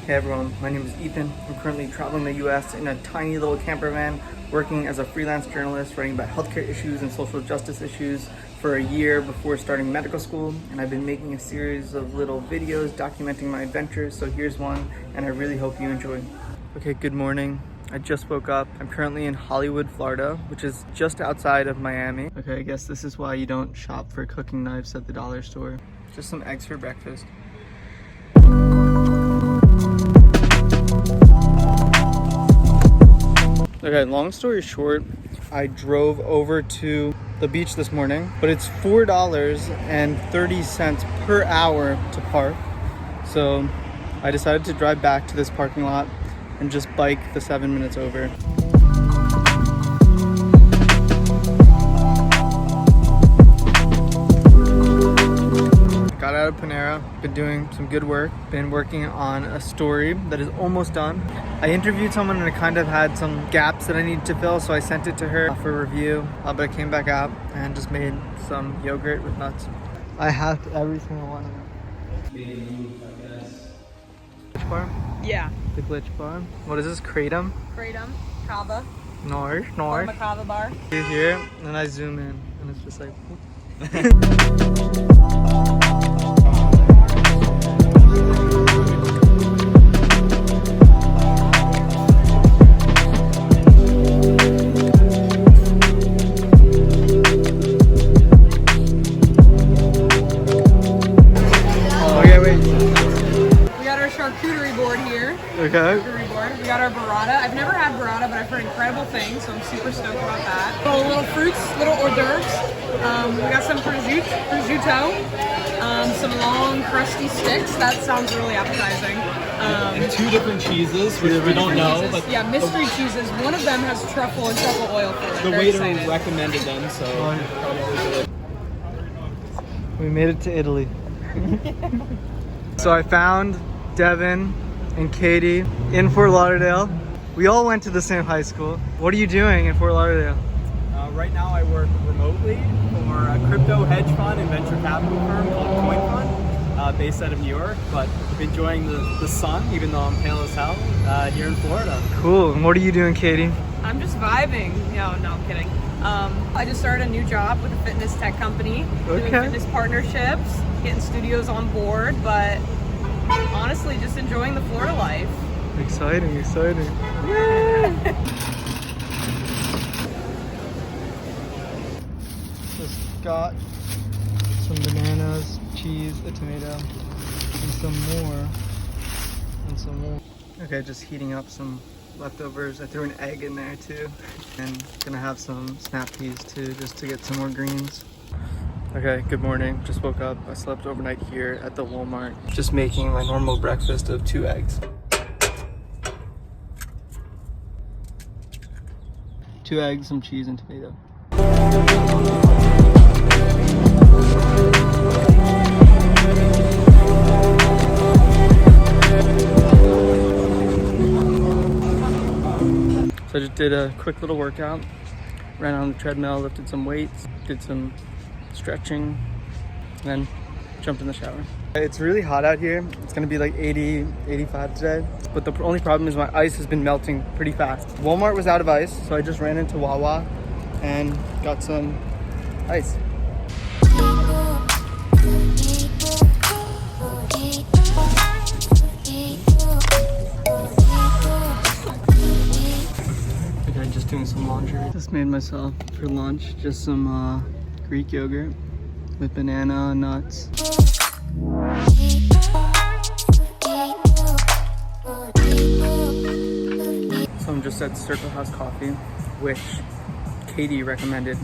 Hey everyone, my name is Ethan. I'm currently traveling the US in a tiny little camper van, working as a freelance journalist, writing about healthcare issues and social justice issues for a year before starting medical school. And I've been making a series of little videos documenting my adventures, so here's one, and I really hope you enjoy. Okay, good morning. I just woke up. I'm currently in Hollywood, Florida, which is just outside of Miami. Okay, I guess this is why you don't shop for cooking knives at the dollar store. Just some eggs for breakfast. Okay, long story short, I drove over to the beach this morning, but it's $4.30 per hour to park. So I decided to drive back to this parking lot and just bike the 7 minutes over. Got out of Panera, been doing some good work, been working on a story that is almost done. I interviewed someone and I kind of had some gaps that I needed to fill, so I sent it to her for review, but I came back out and just made some yogurt with nuts. I hacked every single one of them. Glitch bar? Yeah. The glitch bar. What is this? Kratom? Kratom, kava. North. From a kava bar. You here, and then I zoom in, and it's just like... Charcuterie board here. Okay. Charcuterie board. We got our burrata. I've never had burrata, but I've heard incredible things, so I'm super stoked about that. Little fruits, little hors d'oeuvres. We got some prosciutto, some long crusty sticks. That sounds really appetizing. And two different cheeses, which we don't know. But yeah, mystery cheeses. One of them has truffle and truffle oil for it. The waiter recommended them, so we made it to Italy. So I found Devin and Katie in Fort Lauderdale. We all went to the same high school. What are you doing in Fort Lauderdale? right now I work remotely for a crypto hedge fund and venture capital firm called Coin Fund, based out of New York, but enjoying the sun, even though I'm pale as hell, here in Florida. Cool. And what are you doing, Katie? I'm just vibing. No, I'm kidding. I just started a new job with a fitness tech company, doing fitness partnerships, getting studios on board, but honestly, just enjoying the Florida life. Exciting. Just got some bananas, cheese, a tomato, and some more. Okay, just heating up some leftovers. I threw an egg in there too, and gonna have some snap peas too, just to get some more greens. Okay, good morning. Just woke up. I slept overnight here at the Walmart. Just making my normal breakfast of 2 eggs. 2 eggs, some cheese, and tomato. So I just did a quick little workout. Ran on the treadmill, lifted some weights, did some stretching, and then jumped in the shower. It's really hot out here. It's gonna be like 80, 85 today. But the only problem is my ice has been melting pretty fast. Walmart was out of ice, so I just ran into Wawa and got some ice. Okay, just doing some laundry. Just made myself for lunch, just some Greek yogurt with banana nuts. So I'm just at Circle House Coffee, which Katie recommended.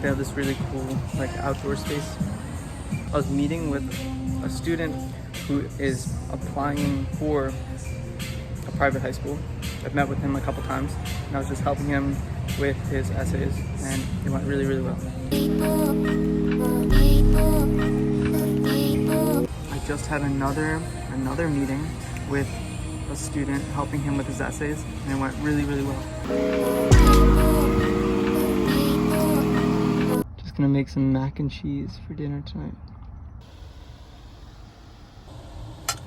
They have this really cool like outdoor space. I was meeting with a student who is applying for a private high school. I've met with him a couple times, and I was just helping him with his essays, and it went really, really well. I just had another meeting with a student, helping him with his essays, and it went really, really well. Just gonna make some mac and cheese for dinner tonight.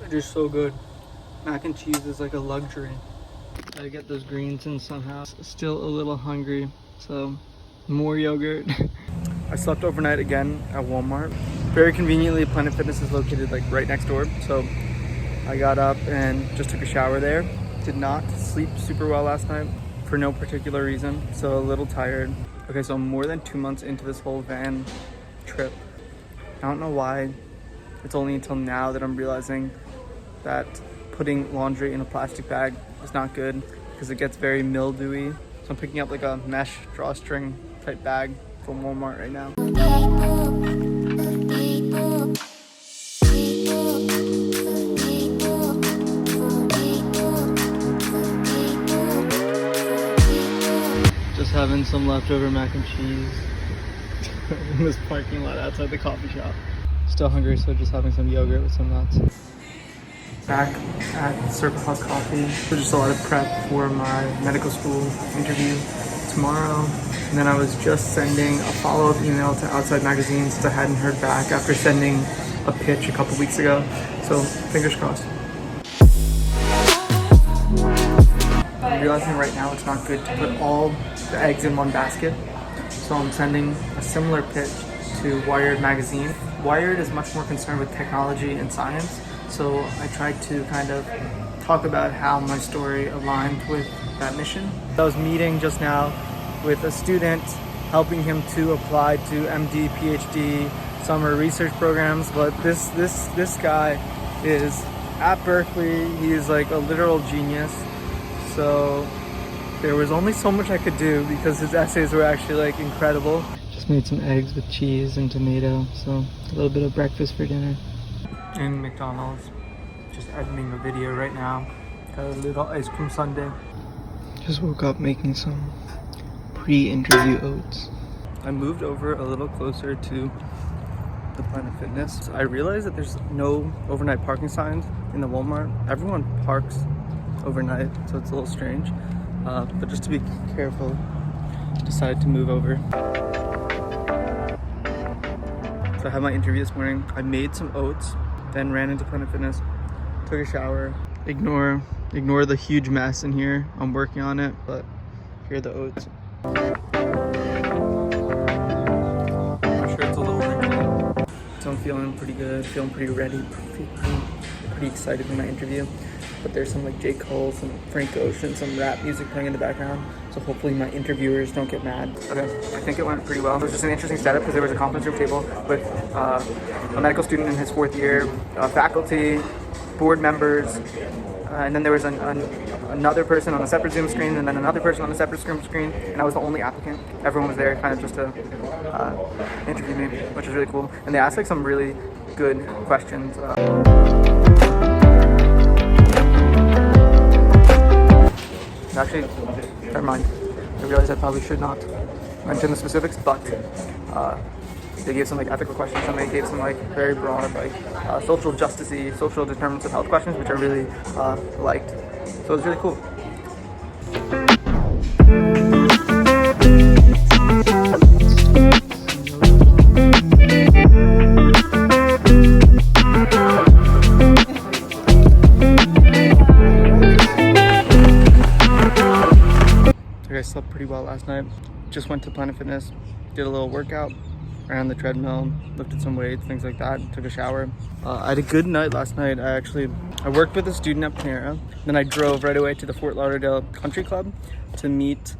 It is so good. Mac and cheese is like a luxury. I get those greens in somehow. Still a little hungry, so more yogurt. I slept overnight again at Walmart. Very conveniently, Planet Fitness is located like right next door, so I got up and just took a shower there. Did not sleep super well last night for no particular reason, so a little tired. Okay, so I'm more than 2 months into this whole van trip. I don't know why. It's only until now that I'm realizing that putting laundry in a plastic bag is not good because it gets very mildewy. So I'm picking up like a mesh drawstring type bag from Walmart right now. Just having some leftover mac and cheese in this parking lot outside the coffee shop. Still hungry, so just having some yogurt with some nuts. Back at Circle House Coffee. So just a lot of prep for my medical school interview tomorrow. And then I was just sending a follow-up email to Outside Magazine since I hadn't heard back after sending a pitch a couple weeks ago. So fingers crossed. I'm realizing right now it's not good to put all the eggs in one basket. So I'm sending a similar pitch to Wired magazine. Wired is much more concerned with technology and science. So I tried to kind of talk about how my story aligned with that mission. I was meeting just now with a student, helping him to apply to MD, PhD, summer research programs. But this guy is at Berkeley. He is like a literal genius. So there was only so much I could do because his essays were actually like incredible. Just made some eggs with cheese and tomato. So a little bit of breakfast for dinner. In McDonald's, just editing a video right now. Got a little ice cream sundae. Just woke up making some pre-interview oats. I moved over a little closer to the Planet Fitness. I realized that there's no overnight parking signs in the Walmart. Everyone parks overnight, so it's a little strange. But just to be careful, decided to move over. So I had my interview this morning. I made some oats, then ran into Planet Fitness, took a shower. Ignore the huge mess in here. I'm working on it, but here are the oats. I'm sure it's a little wrinkly. So I'm feeling pretty good, feeling pretty ready, pretty excited for my interview. But there's some like J. Cole, some Frank Ocean, some rap music playing in the background. So hopefully my interviewers don't get mad. Okay, I think it went pretty well. It was just an interesting setup because there was a conference room table with a medical student in his 4th year, faculty, board members, and then there was another person on a separate Zoom screen, and then another person on a separate Zoom screen, and I was the only applicant. Everyone was there kind of just to interview me, which was really cool. And they asked like some really good questions. Actually, never mind. I realized I probably should not mention the specifics, but they gave some like ethical questions, and they gave some like very broad like social justice-y, social determinants of health questions, which I really liked. So it was really cool. I slept pretty well last night. Just went to Planet Fitness, did a little workout, ran on the treadmill, lifted some weights, things like that, took a shower. I had a good night last night. I worked with a student at Panera. Then I drove right away to the Fort Lauderdale Country Club to meet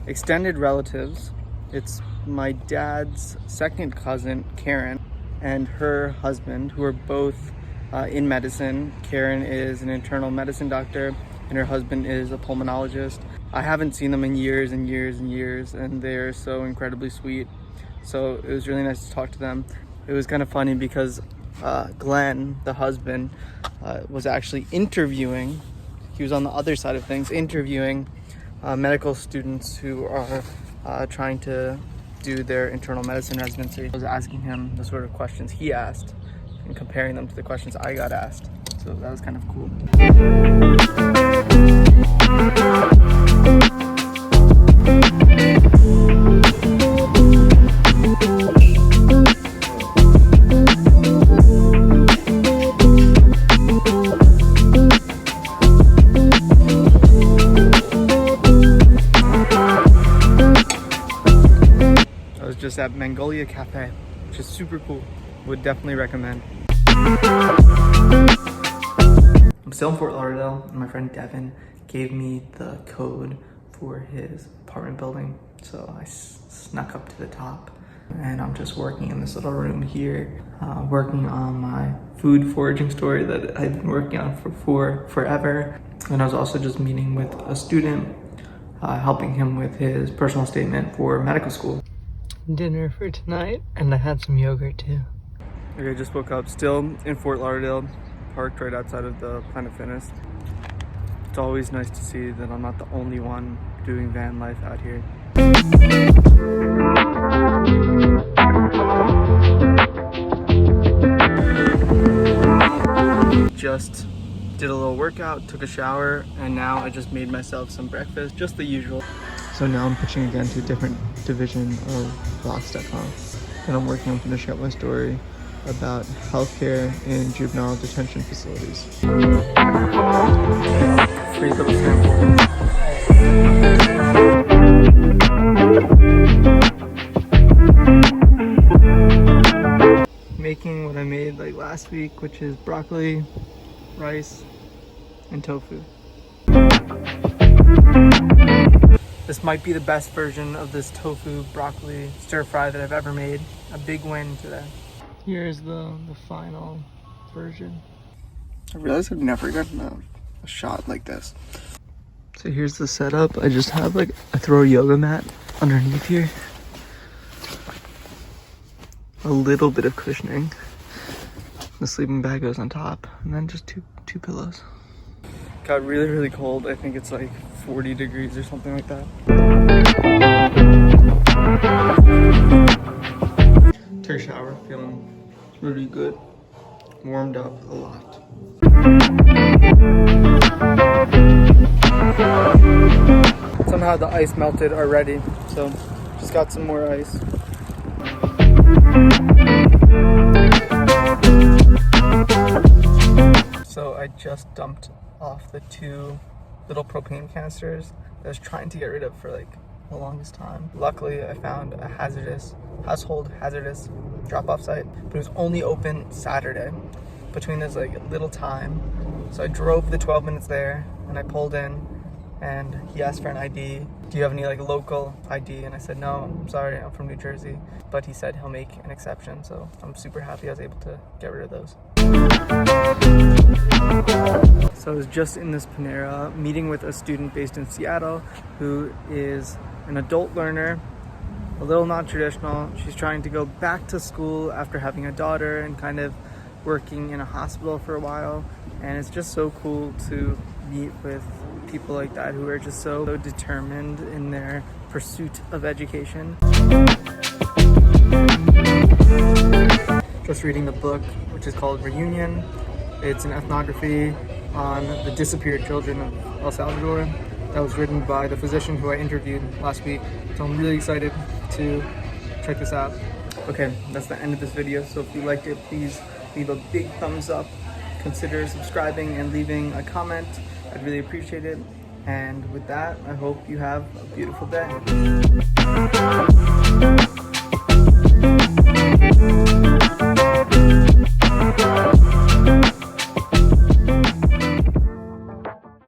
extended relatives. It's my dad's second cousin, Karen, and her husband, who are both in medicine. Karen is an internal medicine doctor, and her husband is a pulmonologist. I haven't seen them in years and years and years, and they're so incredibly sweet. So it was really nice to talk to them. It was kind of funny because Glenn, the husband, was actually interviewing. He was on the other side of things, interviewing medical students who are trying to do their internal medicine residency. I was asking him the sort of questions he asked and comparing them to the questions I got asked. So that was kind of cool. It's at Mongolia Cafe, which is super cool. Would definitely recommend. I'm still in Fort Lauderdale, and my friend Devin gave me the code for his apartment building. So I snuck up to the top, and I'm just working in this little room here, working on my food foraging story that I've been working on for forever. And I was also just meeting with a student, helping him with his personal statement for medical school. Dinner for tonight, and I had some yogurt too. Okay, I just woke up, still in Fort Lauderdale, parked right outside of the Planet Fitness. It's always nice to see that I'm not the only one doing van life out here. Just did a little workout, took a shower, and now I just made myself some breakfast, just the usual. So now I'm pitching again to a different division of Vox.com, and I'm working on finishing up my story about healthcare in juvenile detention facilities. Free little sample. Making what I made like last week, which is broccoli, rice, and tofu. This might be the best version of this tofu broccoli stir fry that I've ever made. A big win today. Here's the final version. I realized I've never gotten a shot like this. So here's the setup. I just have I throw a yoga mat underneath here. A little bit of cushioning. The sleeping bag goes on top, and then just two pillows. Got really, really cold. I think it's like 40 degrees or something like that. Took a shower, feeling really good. Warmed up a lot. Somehow the ice melted already, so just got some more ice. So I just dumped off the 2 little propane canisters that I was trying to get rid of for the longest time. Luckily, I found a household hazardous drop-off site, but it was only open Saturday between this little time. So I drove the 12 minutes there, and I pulled in, and he asked for an ID. Do you have any local ID? And I said, no, I'm sorry, I'm from New Jersey. But he said he'll make an exception, so I'm super happy I was able to get rid of those. So I was just in this Panera meeting with a student based in Seattle who is an adult learner, a little non-traditional. She's trying to go back to school after having a daughter and kind of working in a hospital for a while. And it's just so cool to meet with people like that who are just so determined in their pursuit of education. Just reading the book, which is called Reunion. It's an ethnography on the disappeared children of El Salvador. That was written by the physician who I interviewed last week. So I'm really excited to check this out. Okay, that's the end of this video. So if you liked it, please leave a big thumbs up. Consider subscribing and leaving a comment. I'd really appreciate it. And with that, I hope you have a beautiful day.